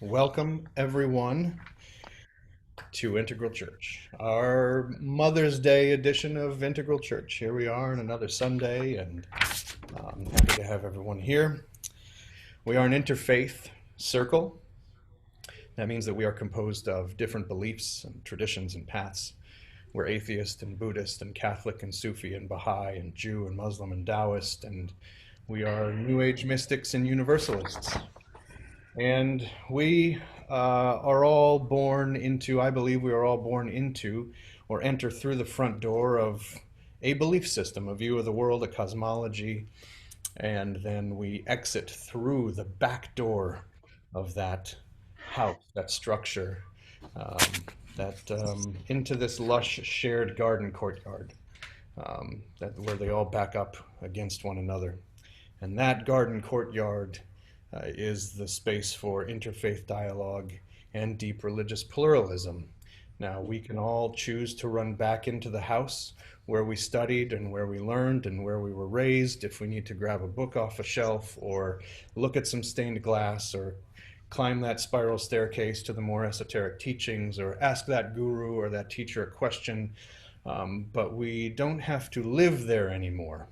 Welcome, everyone, to Integral Church, our Mother's Day edition of Integral Church. Here we are on another Sunday, and I'm happy to have everyone here. We are an interfaith circle. That means that we are composed of different beliefs and traditions and paths. We're atheist and Buddhist and Catholic and Sufi and Baha'i and Jew and Muslim and Taoist, and we are New Age mystics and Universalists. And we are all born into, I believe we are all born into or enter through the front door of a belief system, a view of the world, a cosmology, and then we exit through the back door of that house, that structure, um, that into this lush shared garden courtyard, where they all back up against one another. And that garden courtyard is the space for interfaith dialogue and deep religious pluralism. Now, we can all choose to run back into the house where we studied and where we learned and where we were raised if we need to grab a book off a shelf or look at some stained glass or climb that spiral staircase to the more esoteric teachings or ask that guru or that teacher a question. But we don't have to live there anymore.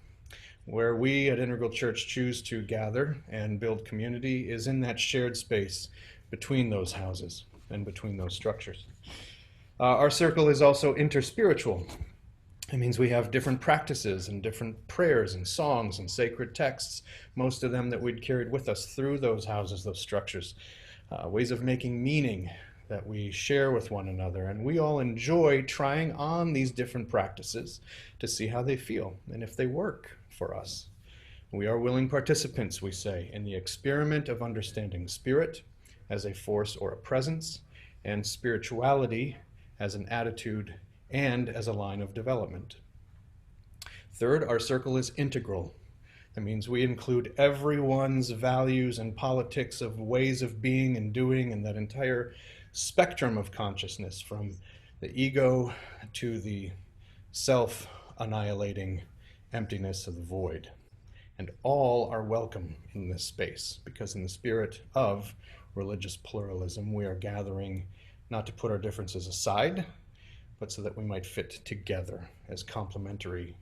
Where we at Integral Church choose to gather and build community is in that shared space between those houses and between those structures. Our circle is also interspiritual. It means we have different practices and different prayers and songs and sacred texts, most of them that we'd carried with us through those houses, those structures, ways of making meaning that we share with one another. And we all enjoy trying on these different practices to see how they feel and if they work for us. We are willing participants, we say, in the experiment of understanding spirit as a force or a presence, and spirituality as an attitude and as a line of development. Third, our circle is integral. That means we include everyone's values and politics of ways of being and doing, and that entire spectrum of consciousness from the ego to the self-annihilating emptiness of the void. And all are welcome in this space because in the spirit of religious pluralism, we are gathering not to put our differences aside, but so that we might fit together as complementary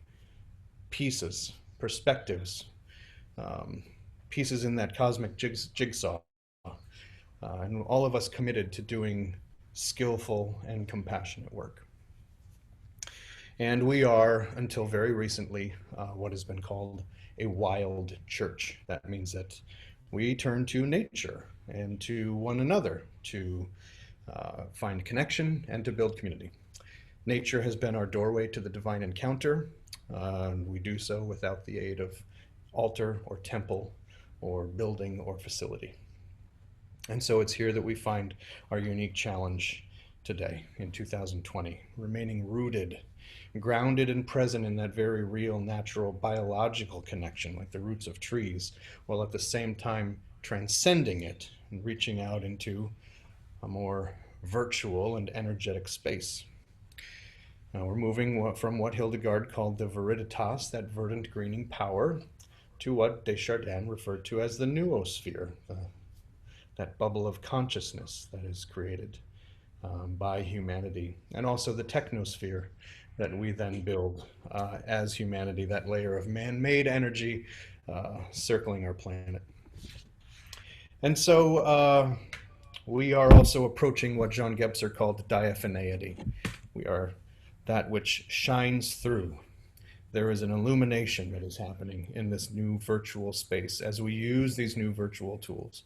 pieces, perspectives, pieces in that cosmic jigsaw. And all of us committed to doing skillful and compassionate work. And we are, until very recently, what has been called a wild church. That means that we turn to nature and to one another to find connection and to build community. Nature has been our doorway to the divine encounter. We do so without the aid of altar or temple or building or facility. And so it's here that we find our unique challenge today in 2020, remaining rooted, grounded and present in that very real, natural, biological connection, like the roots of trees, while at the same time transcending it and reaching out into a more virtual and energetic space. Now we're moving from what Hildegard called the viriditas, that verdant greening power, to what Desjardins referred to as the noosphere, that bubble of consciousness that is created by humanity, and also the technosphere that we then build as humanity, that layer of man-made energy circling our planet. And so we are also approaching what John Gebser called diaphaneity. We are that which shines through. There is an illumination that is happening in this new virtual space as we use these new virtual tools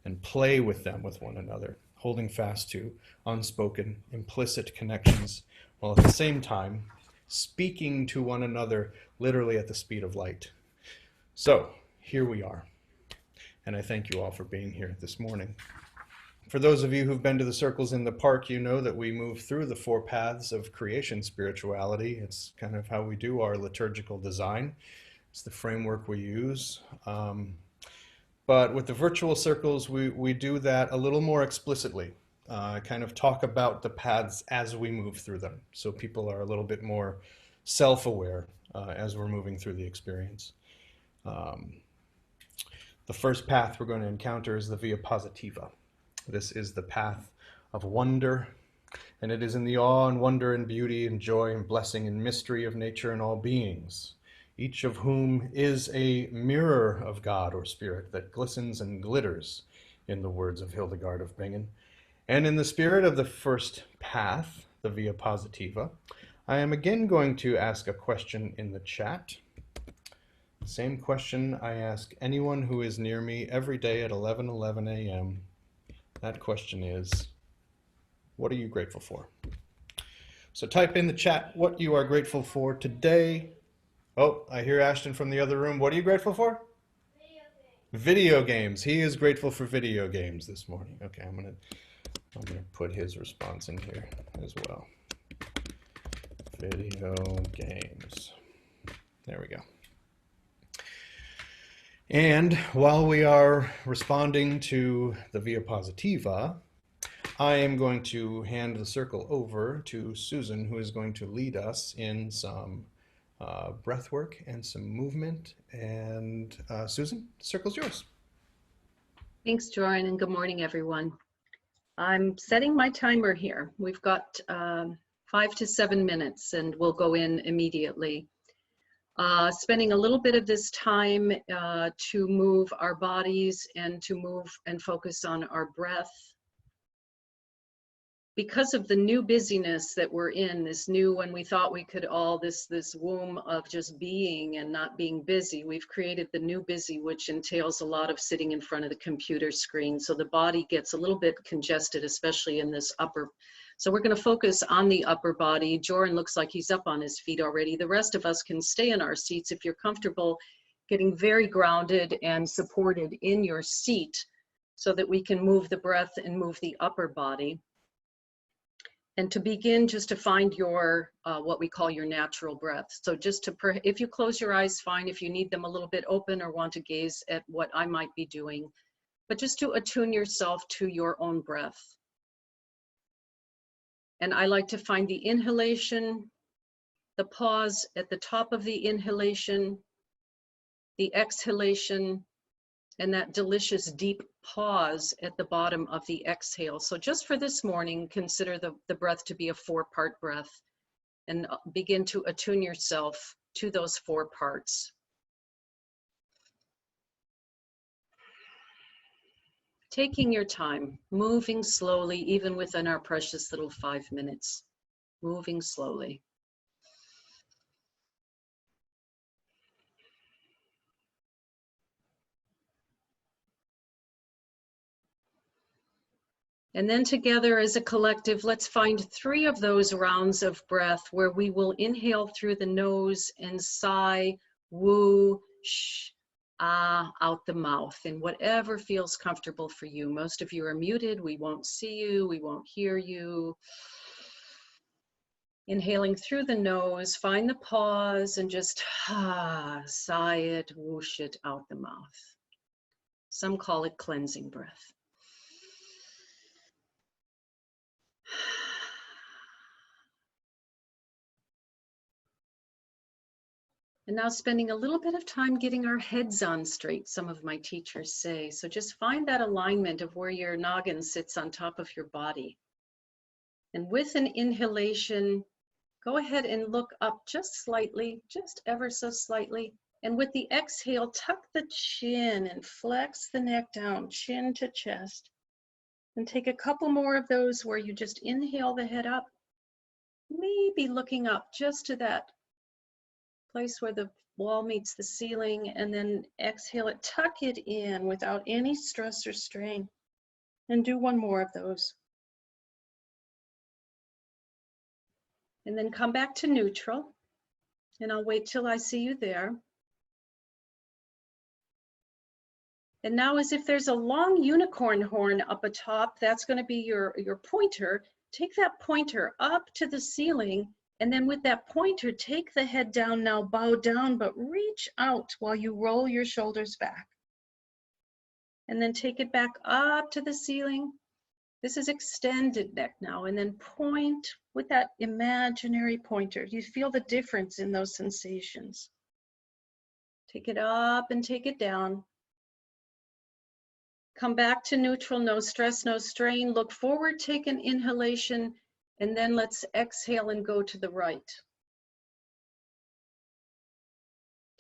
and play with them with one another, holding fast to unspoken, implicit connections, while at the same time speaking to one another literally at the speed of light. So here we are, and I thank you all for being here this morning. For those of you who've been to the circles in the park, you know that we move through the four paths of creation spirituality. It's kind of how we do our liturgical design. It's the framework we use. But with the virtual circles, we do that a little more explicitly, kind of talk about the paths as we move through them. So people are a little bit more self-aware as we're moving through the experience. The first path we're going to encounter is the via positiva. This is the path of wonder, and it is in the awe and wonder and beauty and joy and blessing and mystery of nature and all beings, each of whom is a mirror of God or spirit that glistens and glitters, in the words of Hildegard of Bingen. And in the spirit of the first path, the via positiva, I am again going to ask a question in the chat. Same question I ask anyone who is near me every day at 11:11 a.m. That question is, what are you grateful for? So type in the chat what you are grateful for today. Oh, I hear Ashton from the other room. What are you grateful for? Video games. He is grateful for video games this morning. Okay, I'm gonna put his response in here as well. Video games. There we go. And while we are responding to the via positiva, I am going to hand the circle over to Susan, who is going to lead us in some breath work and some movement. And Susan, the circle's yours. Thanks, Joran, and good morning, everyone. I'm setting my timer here. We've got 5 to 7 minutes, and we'll go in immediately. Spending a little bit of this time to move our bodies and to move and focus on our breath. Because of the new busyness that we're in, this new, when we thought we could all, this womb of just being and not being busy, we've created the new busy, which entails a lot of sitting in front of the computer screen. So the body gets a little bit congested, especially in this upper. So we're going to focus on the upper body. Joran looks like he's up on his feet already. The rest of us can stay in our seats if you're comfortable, getting very grounded and supported in your seat so that we can move the breath and move the upper body. And to begin, just to find your, what we call your natural breath. So just to, if you close your eyes, fine. If you need them a little bit open or want to gaze at what I might be doing, but just to attune yourself to your own breath. And I like to find the inhalation, the pause at the top of the inhalation, the exhalation, and that delicious deep pause at the bottom of the exhale. So just for this morning, consider the breath to be a 4-part breath and begin to attune yourself to those 4 parts. Taking your time, moving slowly, even within our precious little 5 minutes, moving slowly. And then together as a collective, let's find 3 of those rounds of breath where we will inhale through the nose and sigh, woo, sh, ah, out the mouth, and whatever feels comfortable for you. Most of you are muted. We won't see you. We won't hear you. Inhaling through the nose, find the pause and just sigh it, whoosh it out the mouth. Some call it cleansing breath. And now spending a little bit of time getting our heads on straight, some of my teachers say. So just find that alignment of where your noggin sits on top of your body. And with an inhalation, go ahead and look up just slightly, just ever so slightly. And with the exhale, tuck the chin and flex the neck down, chin to chest. And take a couple more of those where you just inhale the head up, maybe looking up just to that place where the wall meets the ceiling, and then exhale it, tuck it in without any stress or strain. And do one more of those. And then come back to neutral, and I'll wait till I see you there. And now as if there's a long unicorn horn up atop, that's going to be your pointer. Take that pointer up to the ceiling, and then with that pointer, take the head down now, bow down, but reach out while you roll your shoulders back. And then take it back up to the ceiling. This is extended neck now, and then point with that imaginary pointer. You feel the difference in those sensations. Take it up and take it down. Come back to neutral, no stress, no strain. Look forward, take an inhalation, and then let's exhale and go to the right.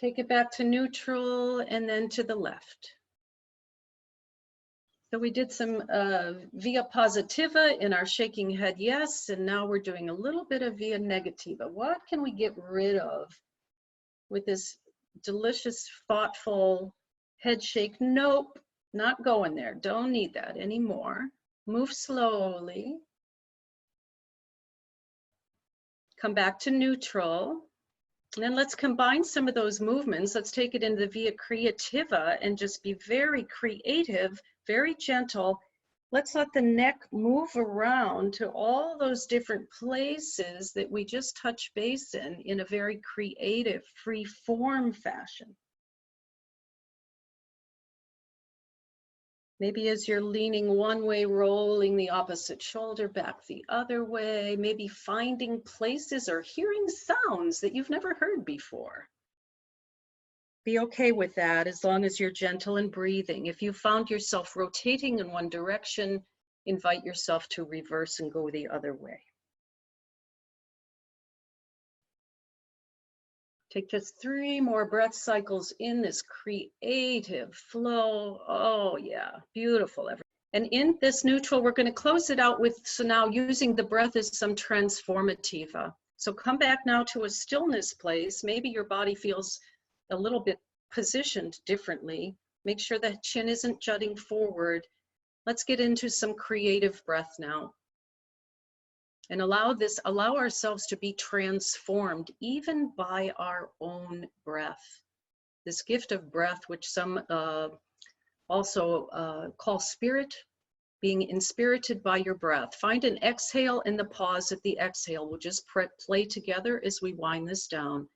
Take it back to neutral and then to the left. So we did some via positiva in our shaking head, yes, and now we're doing a little bit of via negativa. What can we get rid of with this delicious, thoughtful head shake? Nope, not going there. Don't need that anymore. Move slowly. Come back to neutral. And then let's combine some of those movements. Let's take it into the via creativa and just be very creative, very gentle. Let's let the neck move around to all those different places that we just touch base in a very creative, free form fashion. Maybe as you're leaning one way, rolling the opposite shoulder back the other way, maybe finding places or hearing sounds that you've never heard before. Be okay with that as long as you're gentle and breathing. If you found yourself rotating in one direction, invite yourself to reverse and go the other way. Take just 3 more breath cycles in this creative flow. Oh yeah, beautiful. And in this neutral, we're going to close it out with, so now using the breath as some transformativa. So come back now to a stillness place. Maybe your body feels a little bit positioned differently. Make sure that chin isn't jutting forward. Let's get into some creative breath now. And allow ourselves to be transformed even by our own breath. This gift of breath, which some also call spirit, being inspirited by your breath. Find an exhale and the pause at the exhale. We'll just play together as we wind this down.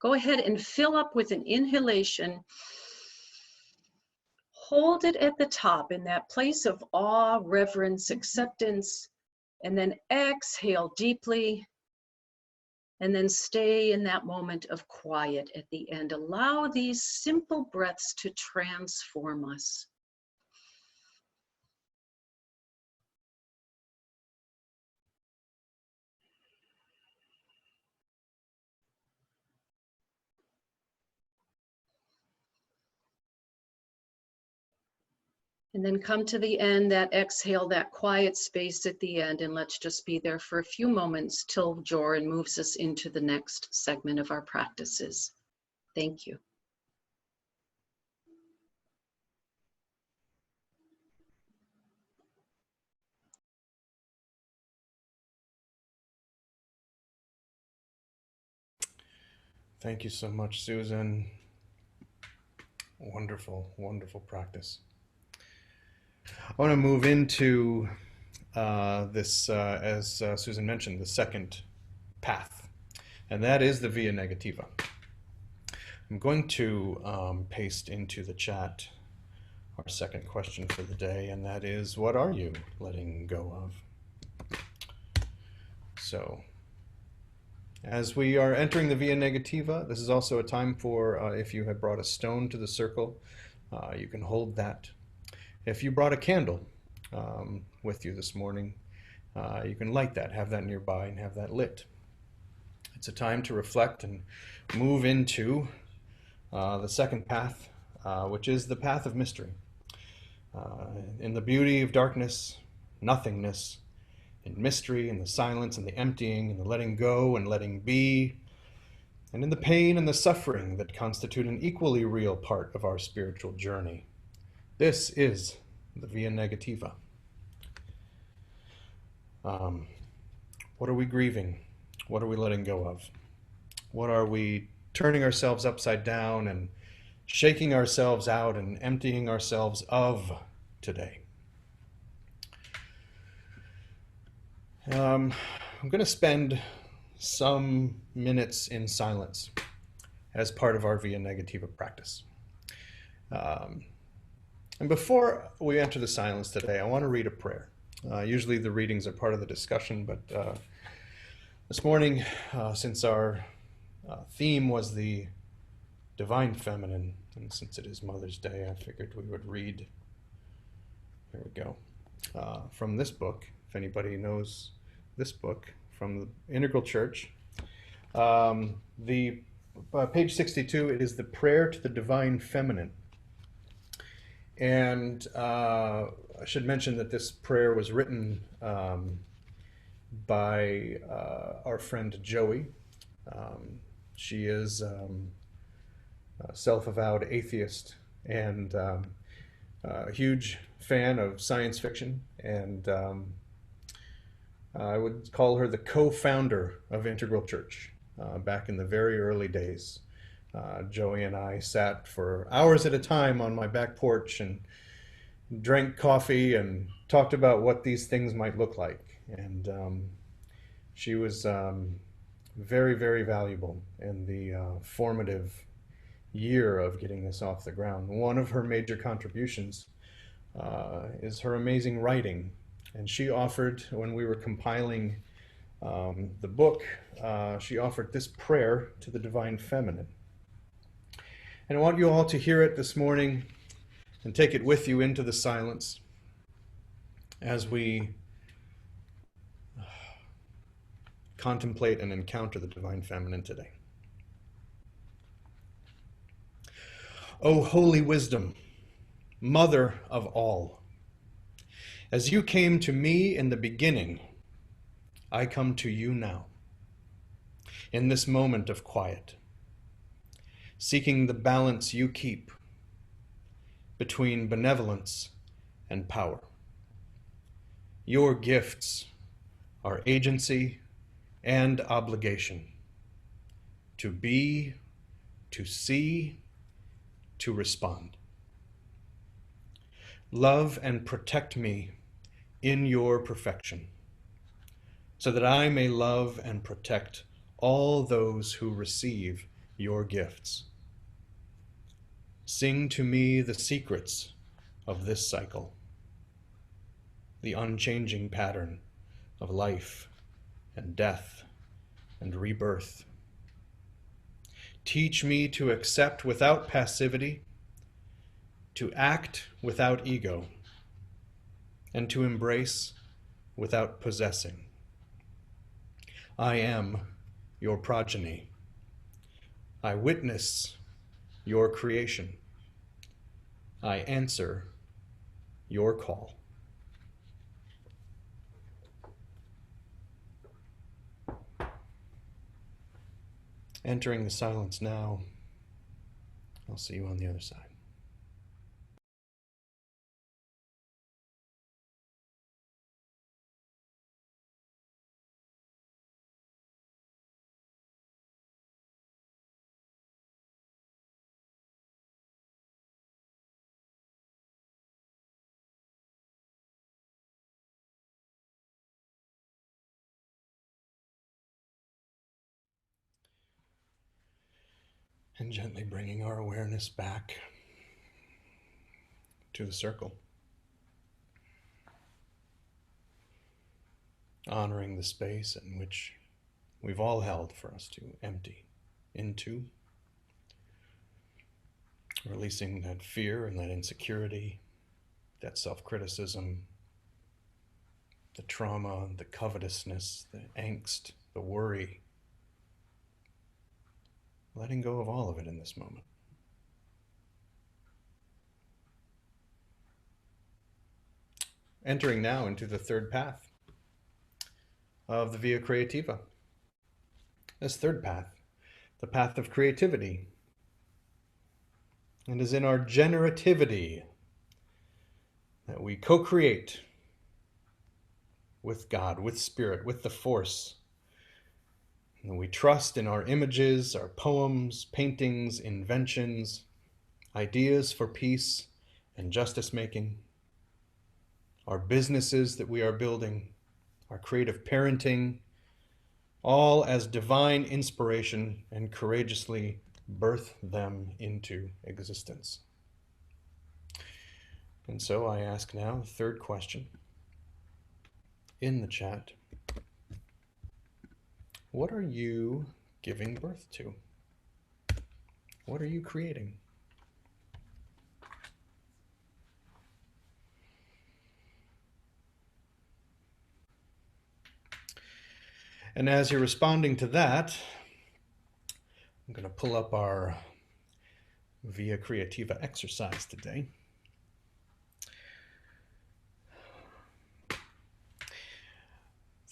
Go ahead and fill up with an inhalation. Hold it at the top in that place of awe, reverence, acceptance. And then exhale deeply, and then stay in that moment of quiet at the end. Allow these simple breaths to transform us. And then come to the end, that exhale, that quiet space at the end, and let's just be there for a few moments till Joran moves us into the next segment of our practices. Thank you. Thank you so much, Susan. Wonderful, wonderful practice. I want to move into this, as Susan mentioned, the second path, and that is the via negativa. I'm going to paste into the chat our second question for the day, and that is, what are you letting go of? So, as we are entering the via negativa, this is also a time for, if you have brought a stone to the circle, you can hold that. If you brought a candle with you this morning, you can light that, have that nearby, and have that lit. It's a time to reflect and move into the second path, which is the path of mystery. In the beauty of darkness, nothingness, in mystery, in the silence, and the emptying, and the letting go and letting be, and in the pain and the suffering that constitute an equally real part of our spiritual journey. This is the via negativa. What are we grieving? What are we letting go of? What are we turning ourselves upside down and shaking ourselves out and emptying ourselves of today? I'm going to spend some minutes in silence as part of our via negativa practice. And before we enter the silence today, I want to read a prayer. Usually the readings are part of the discussion, but this morning, since our theme was the divine feminine, and since it is Mother's Day, I figured we would read There we go. From this book, if anybody knows this book, from the Integral Church, the page 62, it is the prayer to the divine feminine. And I should mention that this prayer was written by our friend Joey. She is a self-avowed atheist and a huge fan of science fiction, and I would call her the co-founder of Integral Church back in the very early days. Joey and I sat for hours at a time on my back porch and drank coffee and talked about what these things might look like. And she was very, very valuable in the formative year of getting this off the ground. One of her major contributions is her amazing writing. And she offered, when we were compiling the book, she offered this prayer to the divine feminine. And I want you all to hear it this morning and take it with you into the silence as we contemplate and encounter the divine feminine today. O holy wisdom, mother of all, as you came to me in the beginning, I come to you now, in this moment of quiet, seeking the balance you keep between benevolence and power. Your gifts are agency and obligation to be, to see, to respond. Love and protect me in your perfection, so that I may love and protect all those who receive your gifts. Sing to me the secrets of this cycle, the unchanging pattern of life and death and rebirth. Teach me to accept without passivity, to act without ego, and to embrace without possessing. I am your progeny. I witness your creation. I answer your call. Entering the silence now. I'll see you on the other side. And gently bringing our awareness back to the circle. Honoring the space in which we've all held for us to empty into. Releasing that fear and that insecurity, that self-criticism, the trauma, the covetousness, the angst, the worry. Letting go of all of it in this moment. Entering now into the third path of the Via Creativa. This third path, the path of creativity, and is in our generativity that we co-create with God, with Spirit, with the Force. And we trust in our images, our poems, paintings, inventions, ideas for peace and justice making, our businesses that we are building, our creative parenting, all as divine inspiration, and courageously birth them into existence. And so I ask now the third question in the chat. What are you giving birth to? What are you creating? And as you're responding to that, I'm going to pull up our Via Creativa exercise today.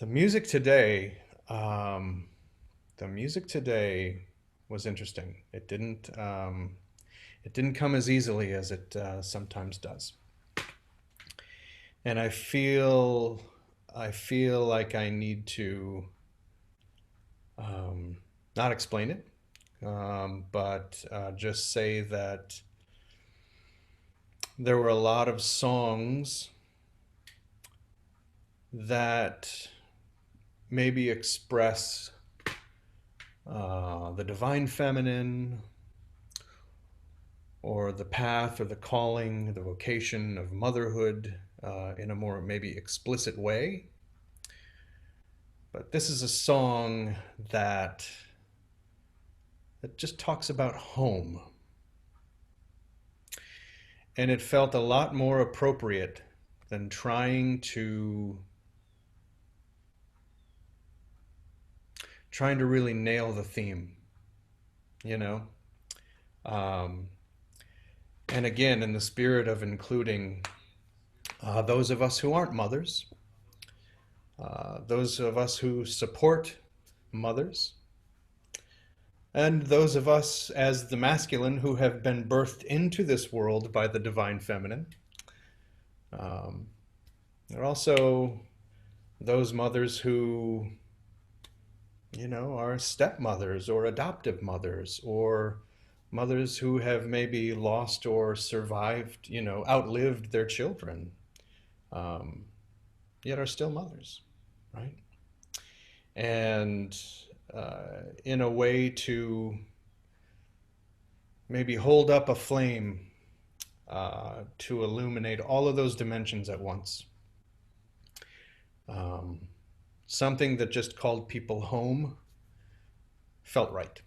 The music today was interesting. It didn't come as easily as it sometimes does. And I feel like I need to not explain it, but just say that there were a lot of songs that maybe express the divine feminine, or the path or the calling, the vocation of motherhood in a more maybe explicit way. But this is a song that just talks about home. And it felt a lot more appropriate than trying to really nail the theme, you know? And again, in the spirit of including those of us who aren't mothers, those of us who support mothers, and those of us as the masculine who have been birthed into this world by the divine feminine. There are also those mothers who, are stepmothers or adoptive mothers, or mothers who have maybe lost or survived, outlived their children, yet are still mothers, right? And in a way to maybe hold up a flame to illuminate all of those dimensions at once. Something that just called people home felt right.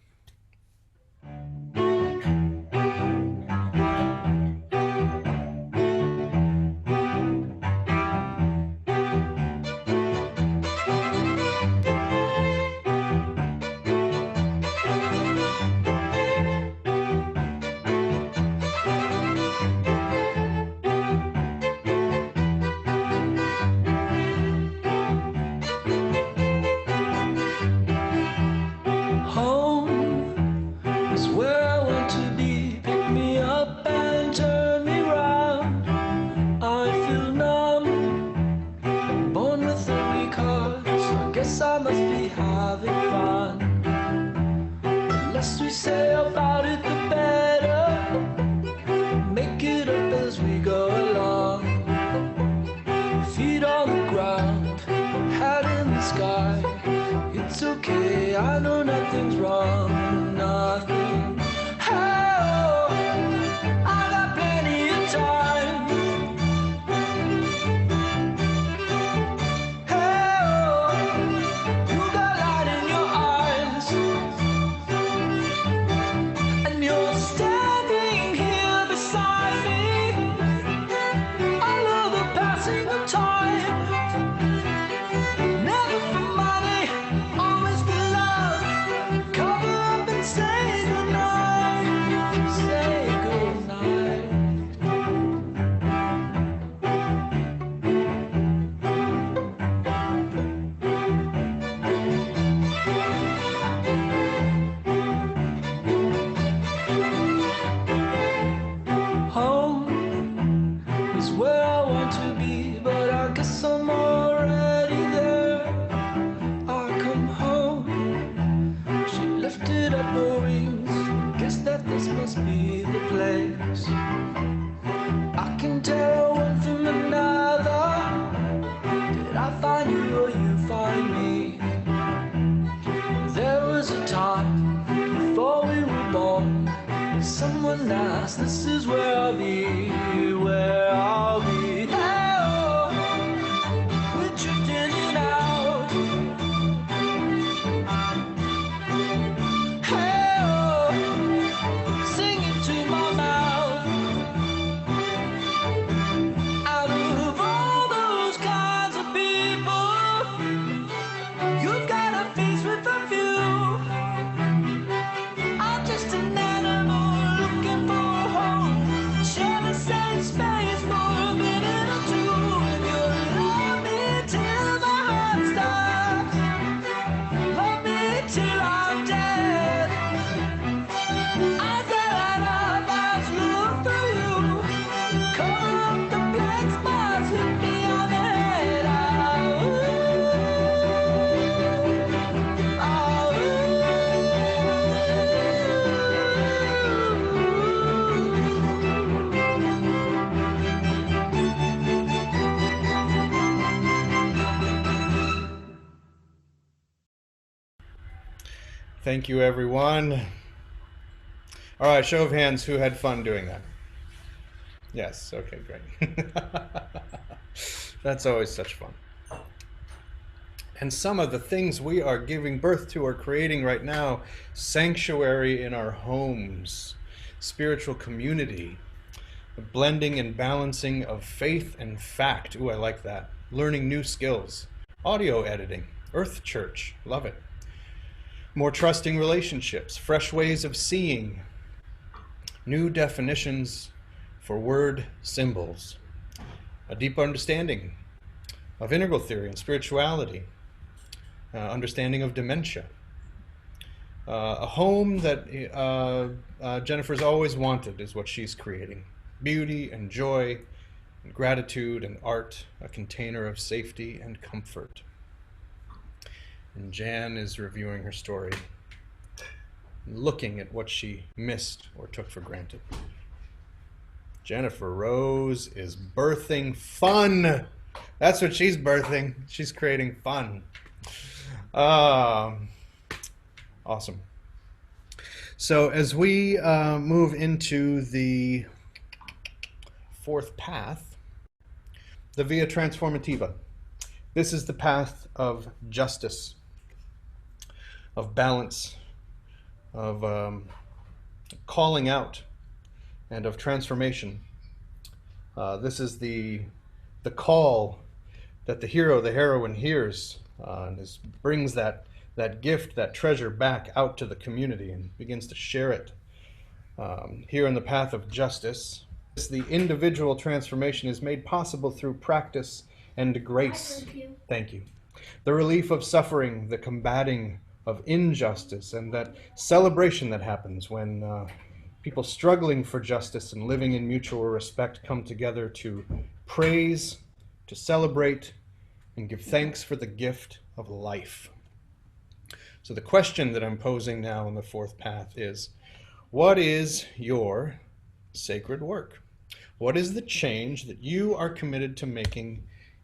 You've got a Thank you, everyone. All right, show of hands, who had fun doing that? Yes, okay, great. That's always such fun. And some of the things we are giving birth to or creating right now: sanctuary in our homes, spiritual community, the blending and balancing of faith and fact. Ooh, I like that. Learning new skills, audio editing, Earth Church, love it. More trusting relationships, fresh ways of seeing, new definitions for word symbols, a deep understanding of integral theory and spirituality, understanding of dementia, a home that Jennifer's always wanted is what she's creating. Beauty and joy and gratitude and art, a container of safety and comfort. And Jan is reviewing her story, looking at what she missed or took for granted. Jennifer Rose is birthing fun. That's what she's birthing. She's creating fun. Awesome. So as we move into the fourth path, the via transformativa, this is the path of justice, of balance, of calling out, and of transformation. This is the call that the hero, the heroine hears, and brings that gift, that treasure back out to the community and begins to share it. Here in the path of justice, the individual transformation is made possible through practice and grace. Thank you. The relief of suffering, the combating of injustice, and that celebration that happens when people struggling for justice and living in mutual respect come together to praise, to celebrate, and give thanks for the gift of life. So the question that I'm posing now in the fourth path is, what is your sacred work? What is the change that you are committed to making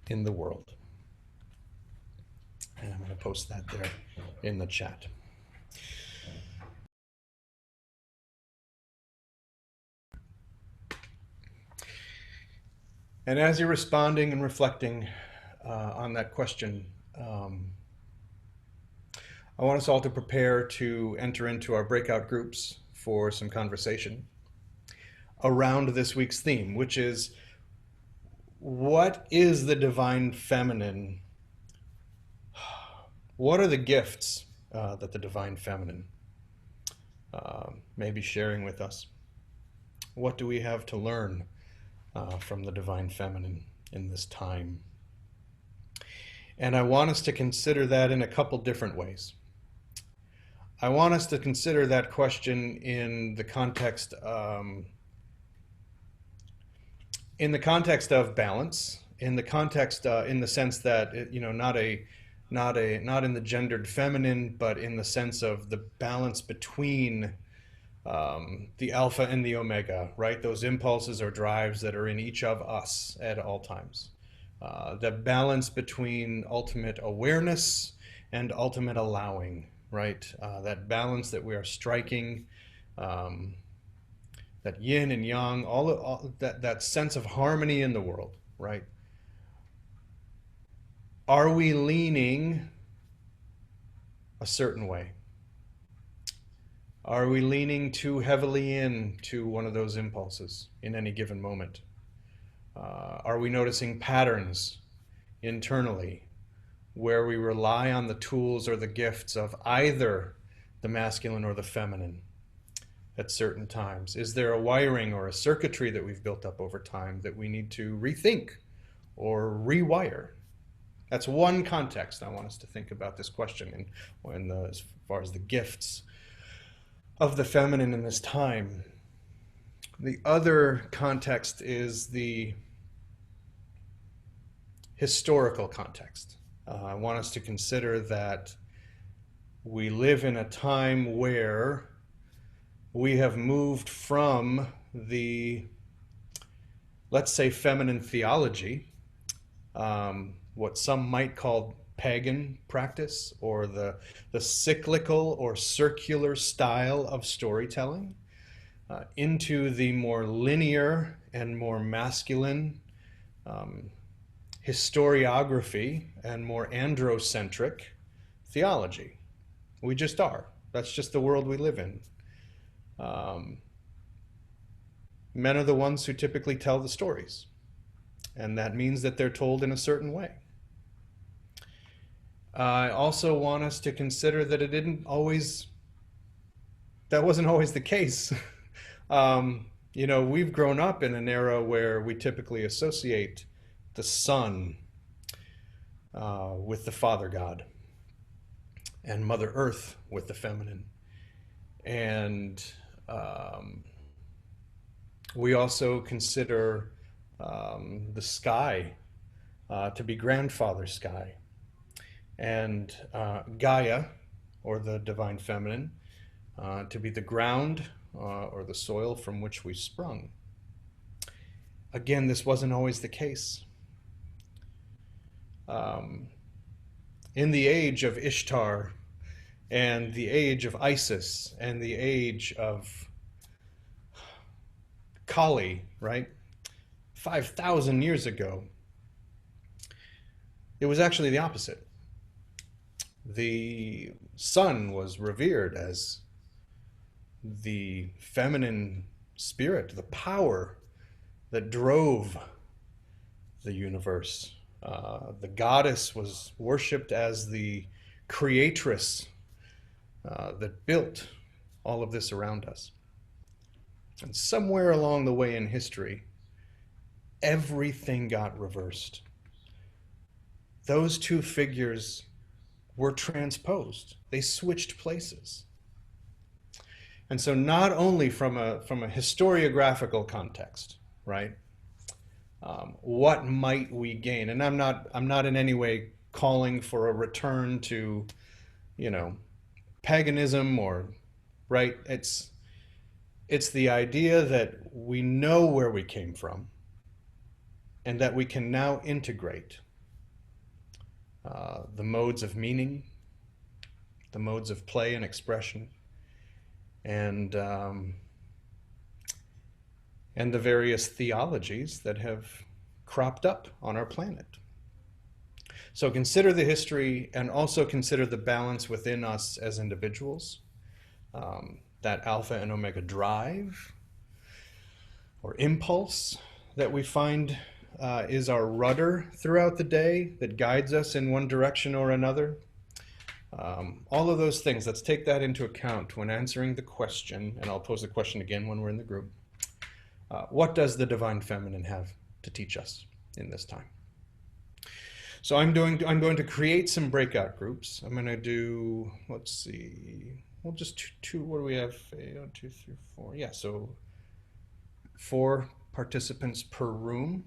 in the world? And I'm going to post that there in the chat. And as you're responding and reflecting on that question, I want us all to prepare to enter into our breakout groups for some conversation around this week's theme, which is, what is the divine feminine? What are the gifts that the divine feminine may be sharing with us? What do we have to learn from the divine feminine in this time? And I want us to consider that in a couple different ways. I want us to consider that question in the context of balance, in the context, in the sense that not in the gendered feminine, but in the sense of the balance between the alpha and the omega, right? Those impulses or drives that are in each of us at all times. The balance between ultimate awareness and ultimate allowing, right? That balance that we are striking, that yin and yang, all that sense of harmony in the world, right? Are we leaning a certain way? Are we leaning too heavily into one of those impulses in any given moment? Are we noticing patterns internally where we rely on the tools or the gifts of either the masculine or the feminine at certain times? Is there a wiring or a circuitry that we've built up over time that we need to rethink or rewire? That's one context I want us to think about this question as far as the gifts of the feminine in this time. The other context is the historical context. I want us to consider that we live in a time where we have moved from the, let's say, feminine theology, what some might call pagan practice or the cyclical or circular style of storytelling into the more linear and more masculine um, historiography and more androcentric theology. We just are. That's just the world we live in. Um, Men are the ones who typically tell the stories, and that means that they're told in a certain way. I also want us to consider that that wasn't always the case. We've grown up in an era where we typically associate the sun with the Father God and Mother Earth with the feminine. And we also consider the sky to be grandfather sky, and Gaia, or the divine feminine, to be the ground or the soil from which we sprung. Again, this wasn't always the case. Um, in the age of Ishtar and the age of Isis and the age of Kali, right? 5,000 years ago, it was actually the opposite. The sun was revered as the feminine spirit, the power that drove the universe. The goddess was worshipped as the creatress that built all of this around us. And somewhere along the way in history, everything got reversed. Those two figures were transposed. They switched places. And so not only from a historiographical context, right? What might we gain? And I'm not in any way calling for a return to, paganism or, right? It's the idea that we know where we came from and that we can now integrate the modes of meaning, the modes of play and expression, and the various theologies that have cropped up on our planet. So consider the history and also consider the balance within us as individuals, that alpha and omega drive or impulse that we find is our rudder throughout the day that guides us in one direction or another. All of those things, let's take that into account when answering the question, and I'll pose the question again when we're in the group. What does the divine feminine have to teach us in this time? So I'm going to create some breakout groups. I'm going to do, let's see, we'll just two, what do we have? 1, 2, 3, 4. Yeah, so 4 participants per room.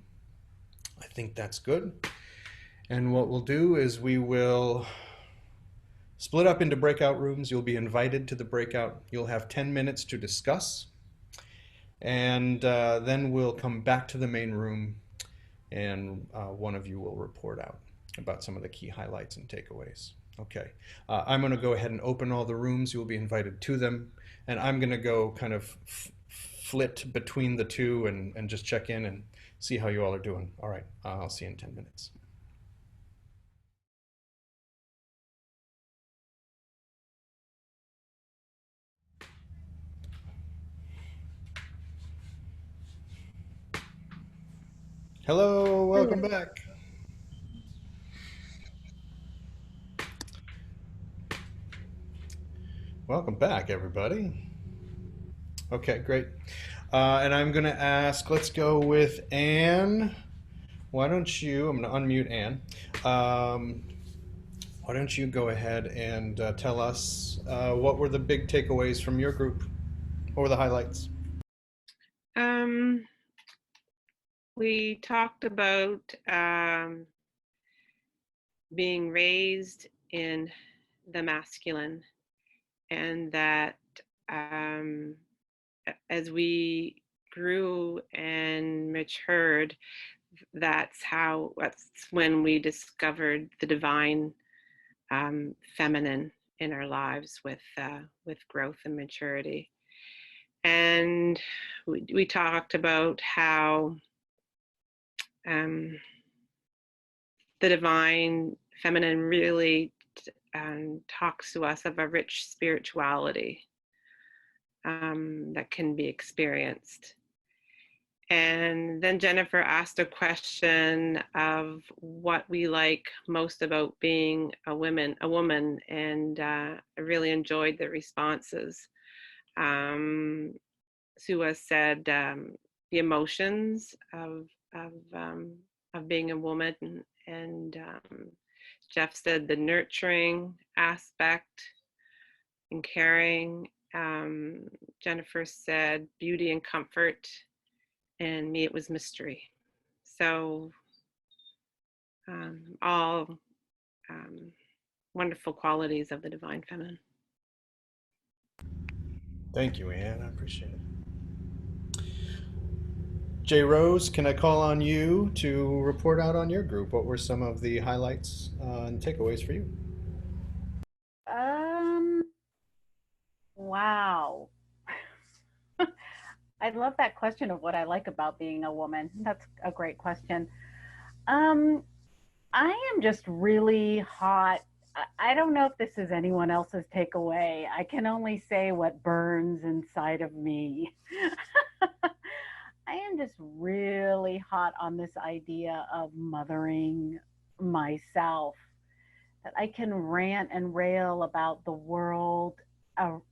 I think that's good. And what we'll do is we will split up into breakout rooms. You'll be invited to the breakout. You'll have 10 minutes to discuss. And then we'll come back to the main room, and one of you will report out about some of the key highlights and takeaways. Okay, I'm going to go ahead and open all the rooms. You'll be invited to them, and I'm going to go kind of flit between the two and just check in and see how you all are doing. All right, I'll see you in 10 minutes. Hello, welcome back. Welcome back, everybody. Okay, great. And I'm going to ask, let's go with Anne. Why don't you, I'm going to unmute Anne. Why don't you go ahead and tell us what were the big takeaways from your group? What were the highlights? We talked about being raised in the masculine, and that as we grew and matured, that's when we discovered the divine feminine in our lives with growth and maturity. And we talked about how the divine feminine really talks to us of a rich spirituality that can be experienced. And then Jennifer asked a question of what we like most about being a woman, and I really enjoyed the responses. Sua said the emotions of being a woman, and Jeff said the nurturing aspect and caring. Jennifer said beauty and comfort, and me, it was mystery. So all wonderful qualities of the divine feminine. Thank you, Anne. I appreciate it. J. Rose, can I call on you to report out on your group? What were some of the highlights and takeaways for you? Wow. I love that question of what I like about being a woman. That's a great question. I am just really hot. I don't know if this is anyone else's takeaway. I can only say what burns inside of me. I am just really hot on this idea of mothering myself, that I can rant and rail about the world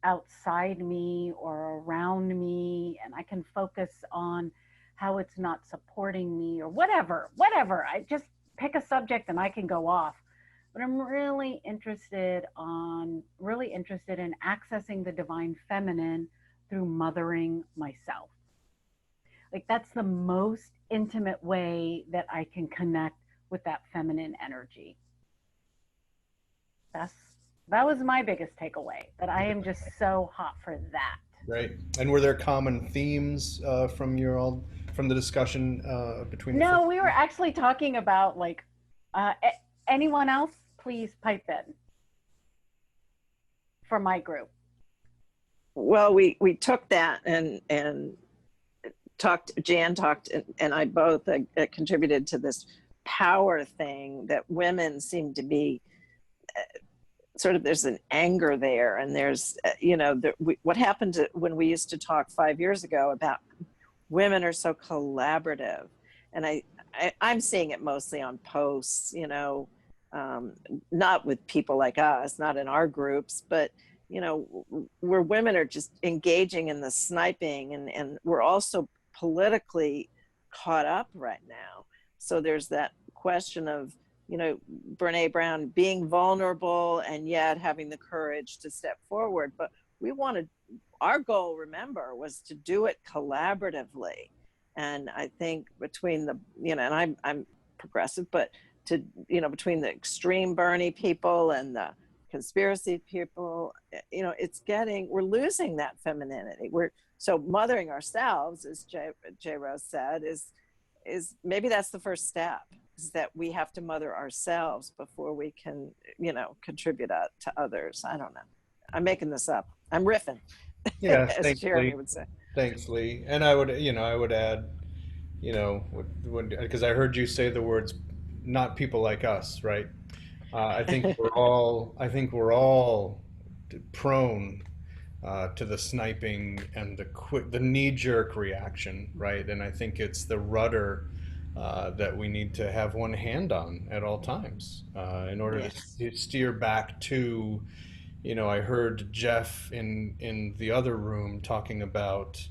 outside me or around me, and I can focus on how it's not supporting me or whatever. I just pick a subject and I can go off. But I'm really interested in accessing the divine feminine through mothering myself. Like, that's the most intimate way that I can connect with that feminine energy. That was my biggest takeaway, that I am just so hot for that. Right. And were there common themes from the discussion between the No, we were actually talking about like anyone else, please pipe in for my group. Well, we took that and Jan talked, and I both contributed to this power thing that women seem to be sort of, there's an anger there, and there's what happened when we used to talk 5 years ago about women are so collaborative, and I'm seeing it mostly on posts, not with people like us, not in our groups, but where women are just engaging in the sniping, and we're also politically caught up right now. So there's that question of Brene Brown being vulnerable and yet having the courage to step forward. But our goal, remember, was to do it collaboratively. And I think between and I'm progressive, but between the extreme Bernie people and the conspiracy people, we're losing that femininity. So mothering ourselves, as J. Rose said, is maybe that's the first step, is that we have to mother ourselves before we can, contribute to others. I don't know. I'm making this up. I'm riffing. Yes, as thanks, Jeremy Lee. would say. Thanks, Lee. And I would add, because I heard you say the words, not people like us, right? I think we're all prone to the sniping and the knee-jerk reaction, right? And I think it's the rudder that we need to have one hand on at all times in order to steer back to, I heard Jeff in the other room talking about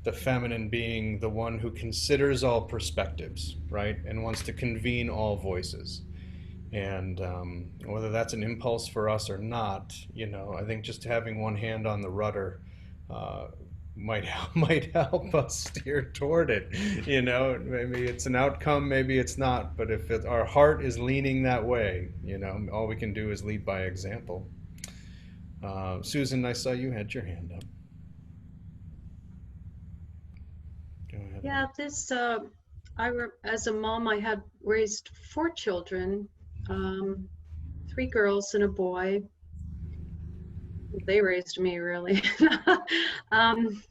the feminine being the one who considers all perspectives, right? And wants to convene all voices. And whether that's an impulse for us or not, I think just having one hand on the rudder might help us steer toward it. Maybe it's an outcome, maybe it's not. But if our heart is leaning that way, all we can do is lead by example. Susan, I saw you had your hand up. Go ahead. Yeah, as a mom, I had raised 4 children. 3 girls and a boy. They raised me, really. um,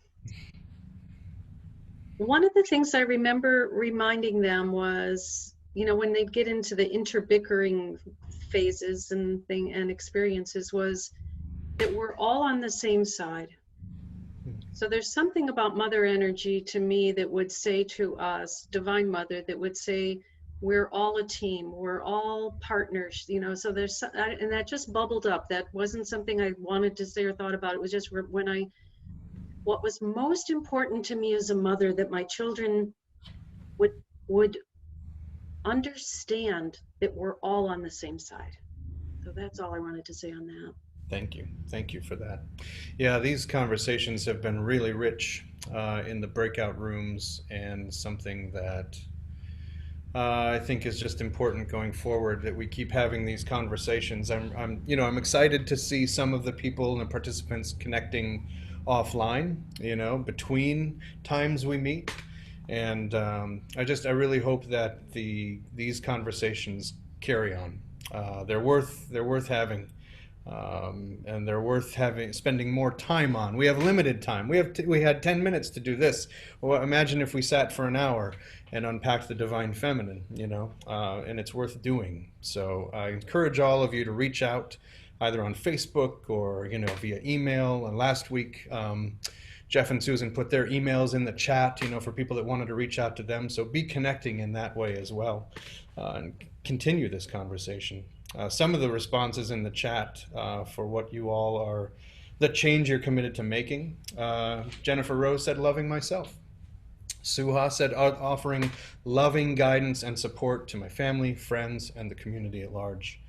one of the things I remember reminding them was, you know, when they'd get into the interbickering phases and experiences, was that we're all on the same side. So there's something about mother energy to me that would say to us, divine mother, that would say, we're all a team, we're all partners, you know. So there's, and that just bubbled up. That wasn't something I wanted to say or thought about. It was just when what was most important to me as a mother, that my children would understand that we're all on the same side. So that's all I wanted to say on that. Thank you. Thank you for that. Yeah, these conversations have been really rich in the breakout rooms, and something that I think is just important going forward, that we keep having these conversations. I'm excited to see some of the people and the participants connecting offline, between times we meet. And I really hope that these conversations carry on. They're worth having. And they're worth spending more time on. We have limited time. We had 10 minutes to do this. Well, imagine if we sat for an hour and unpacked the divine feminine, and it's worth doing. So I encourage all of you to reach out, either on Facebook or via email. And last week, Jeff and Susan put their emails in the chat, for people that wanted to reach out to them. So be connecting in that way as well, and continue this conversation. Some of the responses in the chat for what you all are, the change you're committed to making. Jennifer Rose said, loving myself. Suha said, offering loving guidance and support to my family, friends, and the community at large.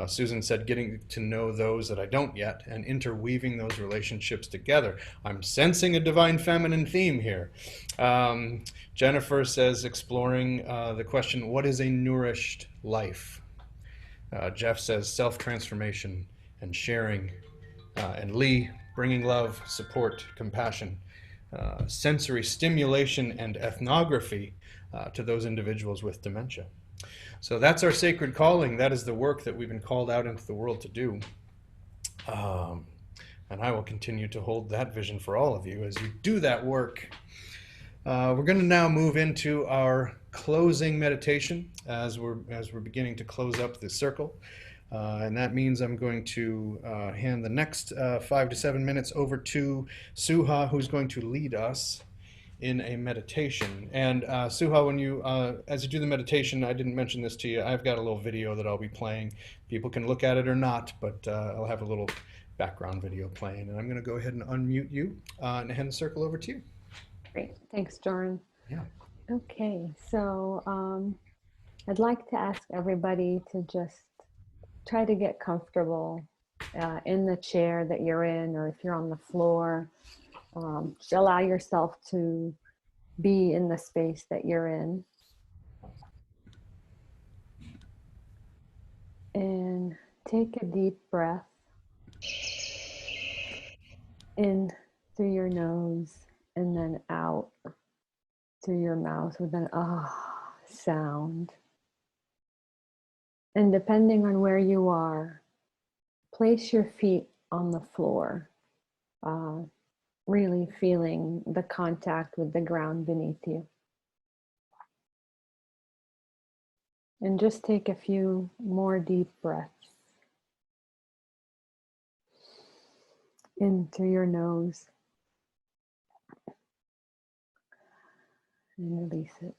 Susan said, getting to know those that I don't yet and interweaving those relationships together. I'm sensing a divine feminine theme here. Jennifer says, exploring the question, what is a nourished life? Jeff says, self-transformation and sharing. And Lee, bringing love, support, compassion, sensory stimulation, and ethnography to those individuals with dementia. So that's our sacred calling. That is the work that we've been called out into the world to do. And I will continue to hold that vision for all of you as you do that work. We're going to now move into our closing meditation as we're beginning to close up the circle. And that means I'm going to hand the next 5 to 7 minutes over to Suha, who's going to lead us in a meditation. And Suha, when you, as you do the meditation, I didn't mention this to you, I've got a little video that I'll be playing. People can look at it or not, but I'll have a little background video playing. And I'm going to go ahead and unmute you and hand the circle over to you. Great. Thanks, Jordan. Yeah. Okay, so I'd like to ask everybody to just try to get comfortable in the chair that you're in, or if you're on the floor. Just allow yourself to be in the space that you're in. And take a deep breath in through your nose and then out through your mouth with an ah sound. And depending on where you are, place your feet on the floor, really feeling the contact with the ground beneath you. And just take a few more deep breaths in through your nose and release it.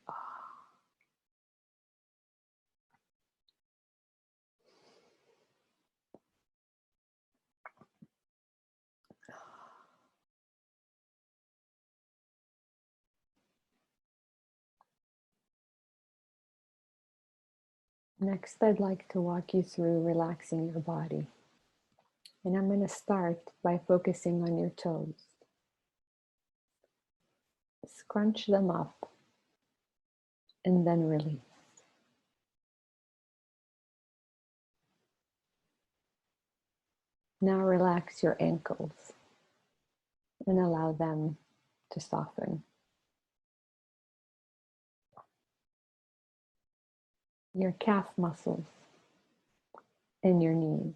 Next, I'd like to walk you through relaxing your body. And I'm going to start by focusing on your toes. Scrunch them up and then release. Now relax your ankles and allow them to soften. Your calf muscles, and your knees.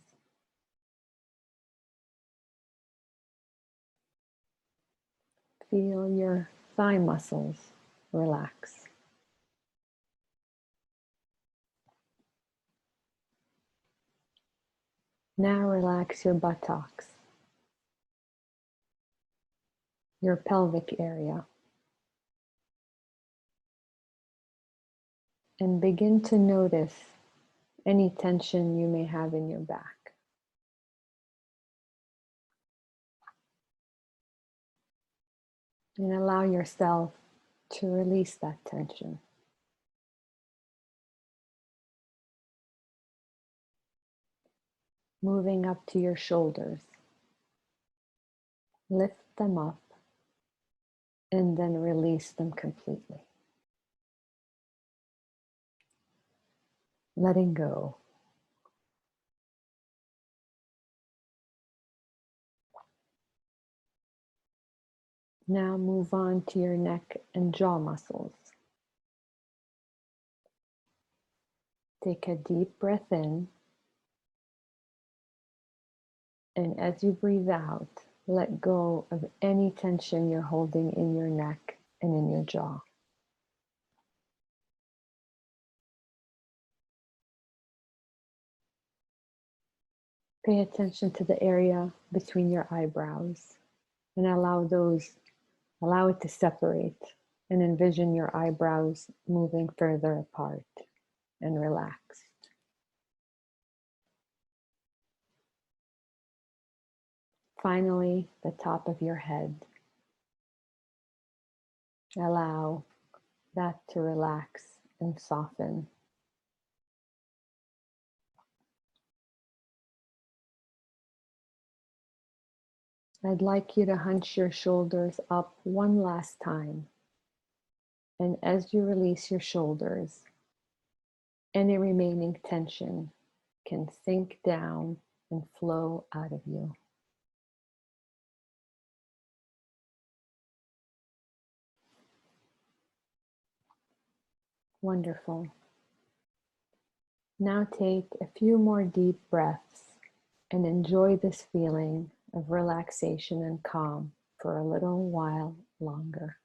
Feel your thigh muscles relax. Now relax your buttocks, your pelvic area, and begin to notice any tension you may have in your back. And allow yourself to release that tension. Moving up to your shoulders. Lift them up and then release them completely. Letting go. Now move on to your neck and jaw muscles. Take a deep breath in, and as you breathe out, let go of any tension you're holding in your neck and in your jaw. Pay attention to the area between your eyebrows and allow it to separate, and envision your eyebrows moving further apart and relaxed. Finally, the top of your head. Allow that to relax and soften. I'd like you to hunch your shoulders up one last time. And as you release your shoulders, any remaining tension can sink down and flow out of you. Wonderful. Now take a few more deep breaths and enjoy this feeling of relaxation and calm for a little while longer.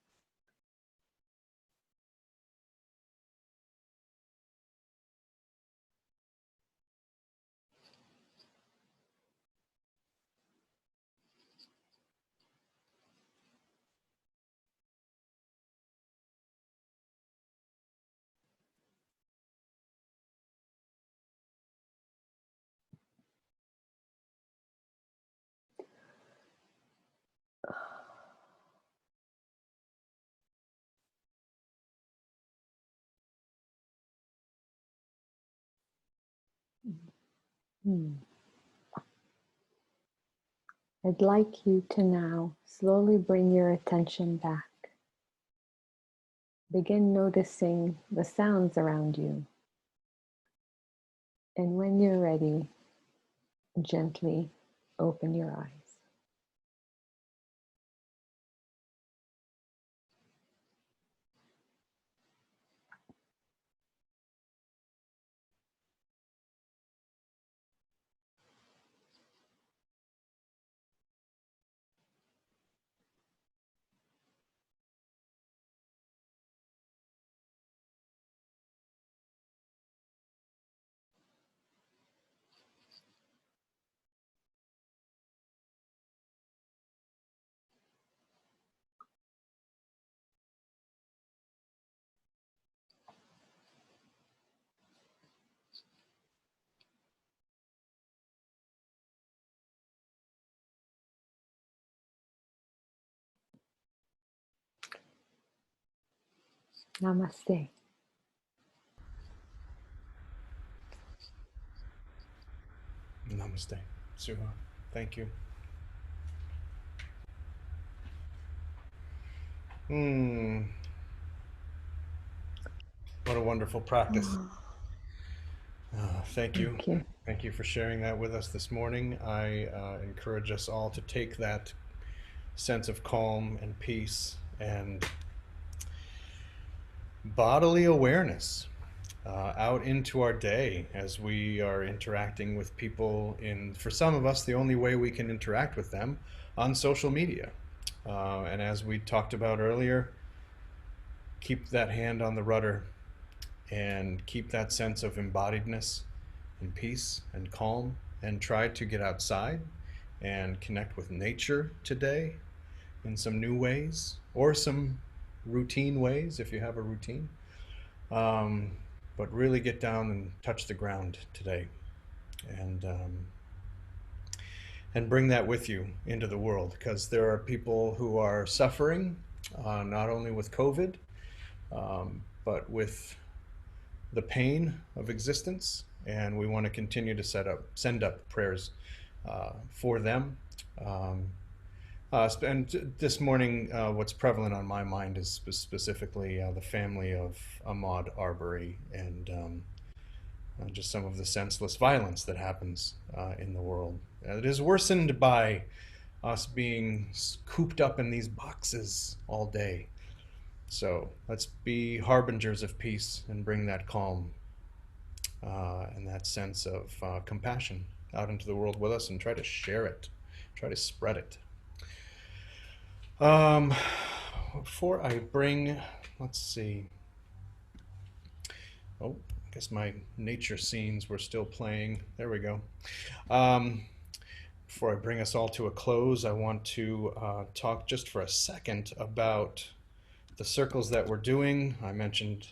I'd like you to now slowly bring your attention back. Begin noticing the sounds around you. And when you're ready, gently open your eyes. Namaste. Namaste. Suha. Thank you. What a wonderful practice. Thank you. Thank you. Thank you for sharing that with us this morning. I encourage us all to take that sense of calm and peace and bodily awareness out into our day as we are interacting with people in, for some of us, the only way we can interact with them on social media. And as we talked about earlier, keep that hand on the rudder and keep that sense of embodiedness and peace and calm, and try to get outside and connect with nature today in some new ways, or some routine ways if you have a routine. But really get down and touch the ground today, and bring that with you into the world, because there are people who are suffering, not only with COVID, but with the pain of existence, and we want to continue to send up prayers for them. And this morning, what's prevalent on my mind is specifically the family of Ahmaud Arbery, and just some of the senseless violence that happens in the world. It is worsened by us being cooped up in these boxes all day. So let's be harbingers of peace and bring that calm and that sense of compassion out into the world with us, and try to share it, try to spread it. Before I bring, let's see. Oh, I guess my nature scenes were still playing. There we go. Before I bring us all to a close, I want to talk just for a second about the circles that we're doing. I mentioned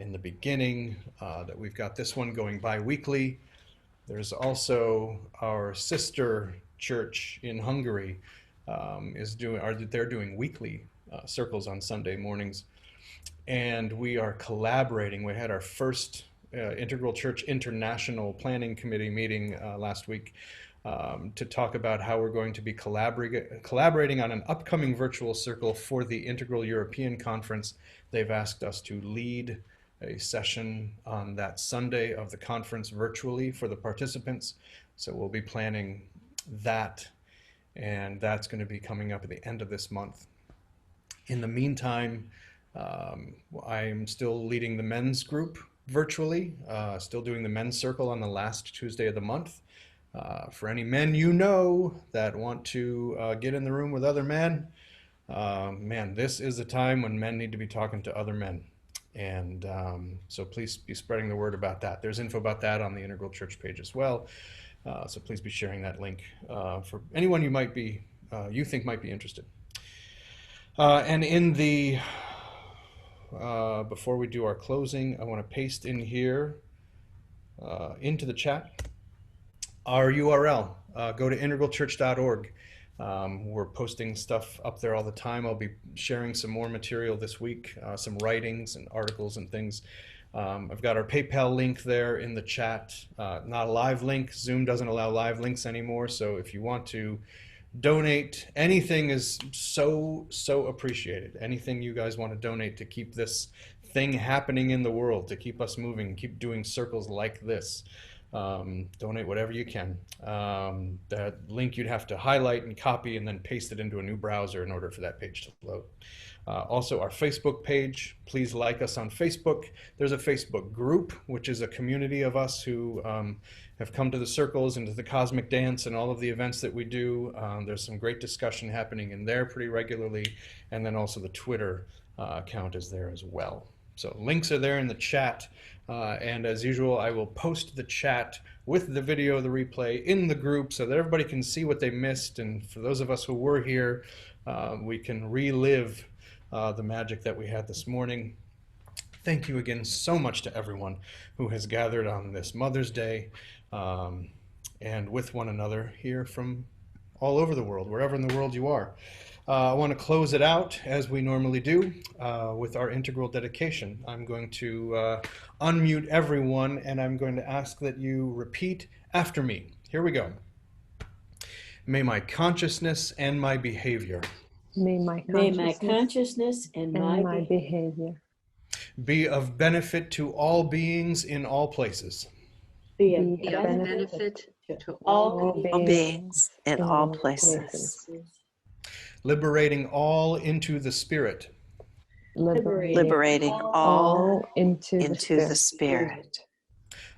in the beginning that we've got this one going bi-weekly. There's also our sister church in Hungary they're doing weekly circles on Sunday mornings, and we are collaborating. We had our first Integral Church International Planning Committee meeting last week to talk about how we're going to be collaborating on an upcoming virtual circle for the Integral European Conference. They've asked us to lead a session on that Sunday of the conference virtually for the participants. So we'll be planning that, and that's going to be coming up at the end of this month. In the meantime, I'm still leading the men's group virtually, still doing the men's circle on the last Tuesday of the month. For any men you know that want to get in the room with other men, man, this is a time when men need to be talking to other men. And so please be spreading the word about that. There's info about that on the Integral Church page as well. So please be sharing that link for anyone you think might be interested. And in the before we do our closing, I want to paste in here into the chat our URL. Go to integralchurch.org. We're posting stuff up there all the time. I'll be sharing some more material this week, some writings and articles and things. I've got our PayPal link there in the chat. Not a live link. Zoom doesn't allow live links anymore. So if you want to donate, anything is so appreciated. Anything you guys want to donate to keep this thing happening in the world, to keep us moving, keep doing circles like this. Donate whatever you can. That link you'd have to highlight and copy and then paste it into a new browser in order for that page to load. Also, our Facebook page, please like us on Facebook. There's a Facebook group, which is a community of us who have come to the circles and to the cosmic dance and all of the events that we do. There's some great discussion happening in there pretty regularly. And then also the Twitter account is there as well. So links are there in the chat. And as usual, I will post the chat with the video of the replay in the group so that everybody can see what they missed. And for those of us who were here, we can relive the magic that we had this morning. Thank you again so much to everyone who has gathered on this Mother's Day and with one another here from all over the world, wherever in the world you are. I want to close it out as we normally do with our integral dedication. I'm going to unmute everyone and I'm going to ask that you repeat after me. Here we go. May my consciousness and my behavior May my consciousness and my behavior be of benefit to all beings in all places. be Be of of benefit benefit to all All beings in all places. places. Liberating all into the spirit. liberating all all into into the the spirit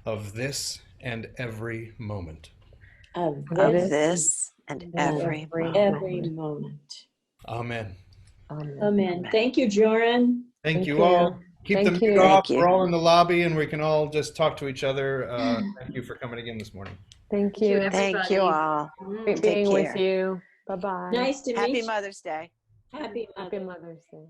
of this and every moment. Of of this this and every moment. every moment. Amen. Amen. Amen. Thank you, Joran. Thank Thank you you. all. Keep Thank the mute you. off. Thank you. We're all in the lobby and we can all just talk to each other. Thank you for coming again this morning. Thank Thank you, you. everybody. Thank you all. Great Take being with care. you. Bye-bye. Nice to Happy meet you. Mother's Day. Happy Happy Mother's Mother's Day.